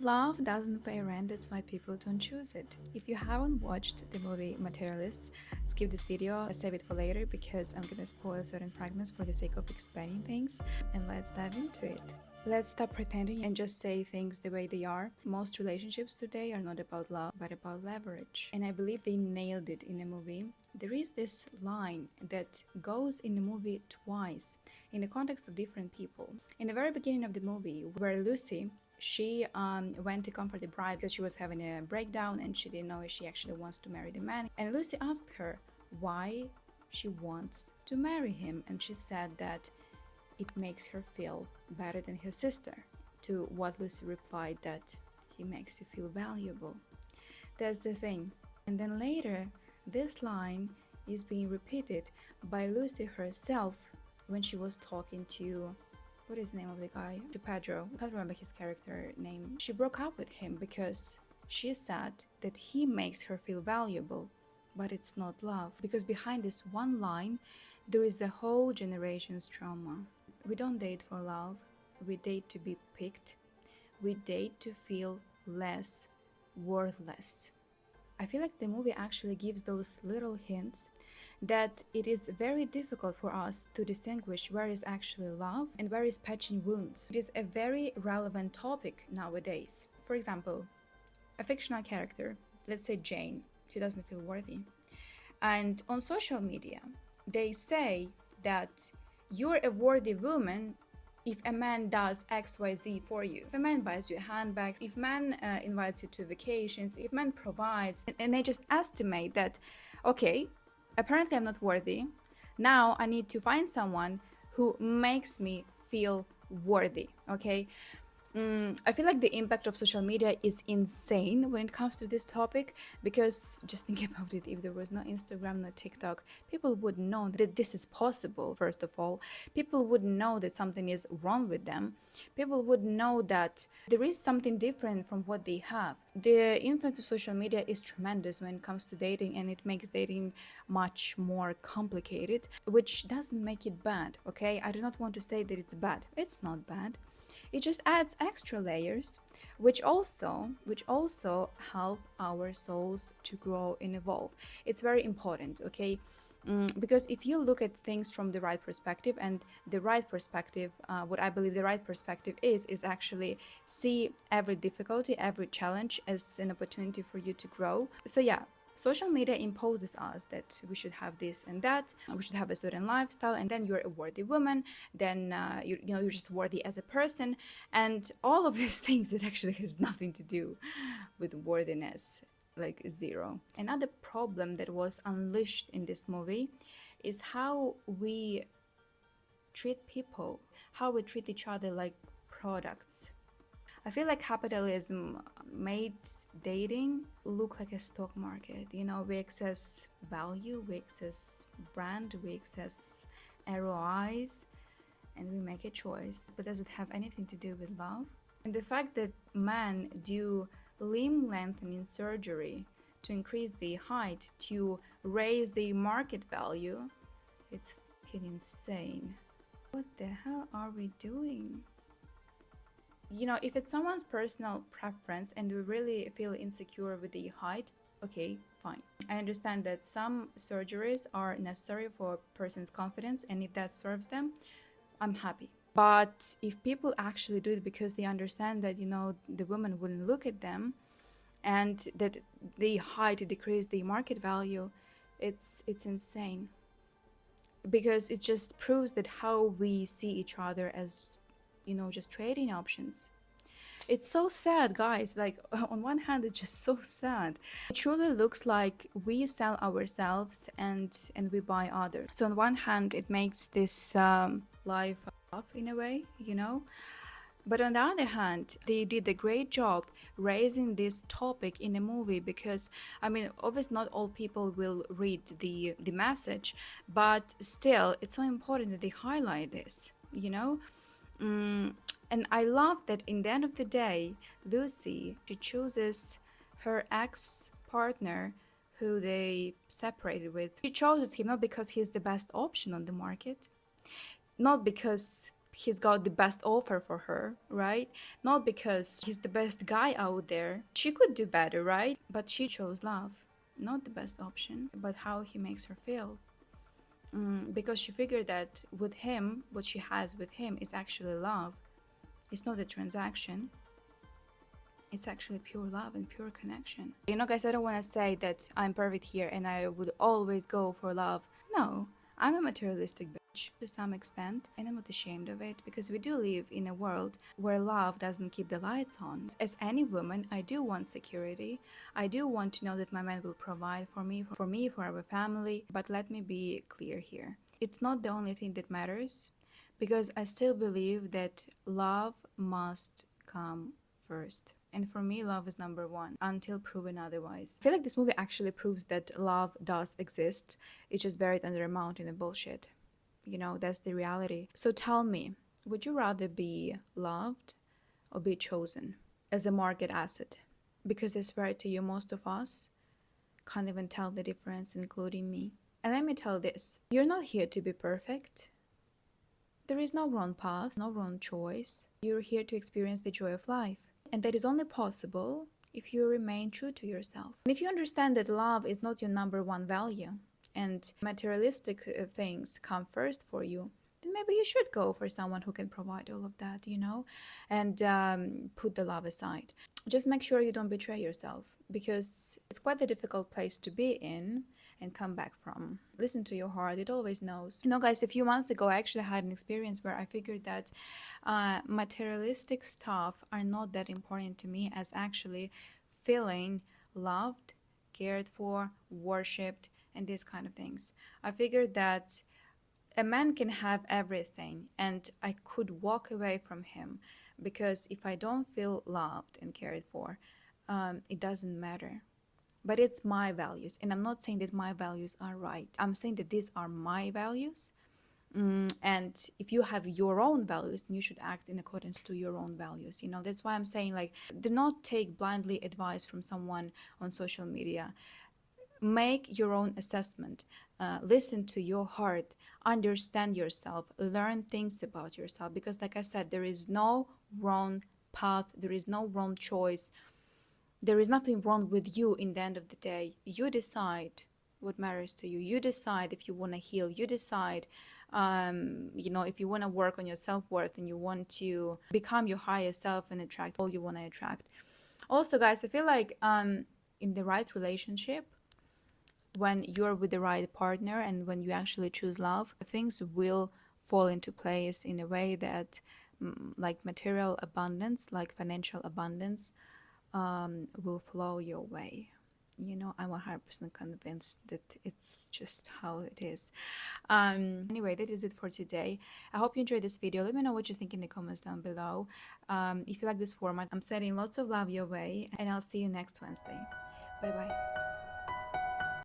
Love doesn't pay rent, that's why people don't choose it. If you haven't watched the movie Materialists, skip this video, save it for later because I'm gonna spoil certain fragments for the sake of explaining things, and let's dive into it. Let's stop pretending and just say things the way they are. Most relationships today are not about love, but about leverage. And I believe they nailed it in the movie. There is this line that goes in the movie twice in the context of different people. In the very beginning of the movie, where Lucy she went to comfort the bride because she was having a breakdown and she didn't know if she actually wants to marry the man. And Lucy asked her why she wants to marry him, and she said that it makes her feel better than her sister. To what Lucy replied that he makes you feel valuable. That's the thing. And then later, this line is being repeated by Lucy herself when she was talking to, what is the name of the guy? To Pedro. I can't remember his character name. She broke up with him because she said that he makes her feel valuable, but it's not love. Because behind this one line, there is the whole generation's trauma. We don't date for love. We date to be picked. We date to feel less worthless. I feel like the movie actually gives those little hints that it is very difficult for us to distinguish where is actually love and where is patching wounds. It is a very relevant topic nowadays. For example, a fictional character, let's say Jane, she doesn't feel worthy. And on social media, they say that you're a worthy woman if a man does XYZ for you. If a man buys you handbags, if a man invites you to vacations, if a man provides, and they just estimate that, okay, apparently I'm not worthy. Now I need to find someone who makes me feel worthy, okay? I feel like the impact of social media is insane when it comes to this topic, because just think about it, if there was no Instagram, no TikTok, people would know that this is possible. First of all, people would know that something is wrong with them. People would know that there is something different from what they have. The influence of social media is tremendous when it comes to dating, and it makes dating much more complicated, which doesn't make it bad, okay? I do not want to say that it's bad. It's not bad. It just adds extra layers, which also help our souls to grow and evolve. It's very important, okay? Because if you look at things from the right perspective, and the right perspective, what I believe the right perspective is actually see every difficulty, every challenge as an opportunity for you to grow. So yeah, social media imposes us that we should have this and that, we should have a certain lifestyle, and then you're a worthy woman, then you're just worthy as a person, and all of these things that actually has nothing to do with worthiness, like zero. Another problem that was unleashed in this movie is how we treat people, how we treat each other like products. I feel like capitalism made dating look like a stock market. You know, we access value, we access brand, we access ROIs, and we make a choice. But does it have anything to do with love? And the fact that men do limb lengthening surgery to increase the height, to raise the market value, it's fucking insane. What the hell are we doing? You know, if it's someone's personal preference and we really feel insecure with the height, okay, fine. I understand that some surgeries are necessary for a person's confidence, and if that serves them, I'm happy. But if people actually do it because they understand that, you know, the woman wouldn't look at them and that the height decrease the market value, it's insane. Because it just proves that how we see each other as, you know, just trading options. It's so sad, guys. Like, on one hand, it's just so sad. It truly looks like we sell ourselves and we buy others. So on one hand, it makes this life up in a way, you know. But on the other hand, they did a great job raising this topic in a movie, because, I mean, obviously not all people will read the message, but still, it's so important that they highlight this, you know. And I love that in the end of the day, Lucy, she chooses her ex-partner who they separated with. She chooses him not because he's the best option on the market, not because he's got the best offer for her, right? Not because he's the best guy out there. She could do better, right? But she chose love, not the best option, but how he makes her feel. Because she figured that with him, what she has with him is actually love. It's not a transaction. It's actually pure love and pure connection. You know, guys, I don't want to say that I'm perfect here and I would always go for love. No, I'm a materialistic bitch to some extent, and I'm not ashamed of it because we do live in a world where love doesn't keep the lights on. As any woman, I do want security. I do want to know that my man will provide for me, for our family. But let me be clear here. It's not the only thing that matters because I still believe that love must come first. And for me, love is number one until proven otherwise. I feel like this movie actually proves that love does exist. It's just buried under a mountain of bullshit. You know, that's the reality. So tell me, would you rather be loved or be chosen as a market asset? Because I swear to you, most of us can't even tell the difference, including me. And let me tell this, you're not here to be perfect. There is no wrong path, no wrong choice. You're here to experience the joy of life. And that is only possible if you remain true to yourself. And if you understand that love is not your number one value and materialistic things come first for you, then maybe you should go for someone who can provide all of that, you know, and put the love aside. Just make sure you don't betray yourself because it's quite a difficult place to be in and come back from. Listen to your heart, it always knows. You know, guys, a few months ago I actually had an experience where I figured that materialistic stuff are not that important to me as actually feeling loved, cared for, worshipped, and these kind of things. I figured that a man can have everything and I could walk away from him because if I don't feel loved and cared for, it doesn't matter. But it's my values, and I'm not saying that my values are right. I'm saying that these are my values. And if you have your own values, then you should act in accordance to your own values. You know, that's why I'm saying, like, do not take blindly advice from someone on social media. Make your own assessment. Listen to your heart. Understand yourself. Learn things about yourself. Because, like I said, there is no wrong path. There is no wrong choice. There is nothing wrong with you in the end of the day. You decide what matters to you. You decide if you want to heal. You decide, you know, if you want to work on your self-worth and you want to become your higher self and attract all you want to attract. Also, guys, I feel like in the right relationship, when you're with the right partner and when you actually choose love, things will fall into place in a way that like material abundance, like financial abundance, will flow your way. You know, I'm 100% convinced that it's just how it is. Anyway, that is it for today. I hope you enjoyed this video. Let me know what you think in the comments down below. If you like this format, I'm sending lots of love your way, and I'll see you next Wednesday. Bye bye.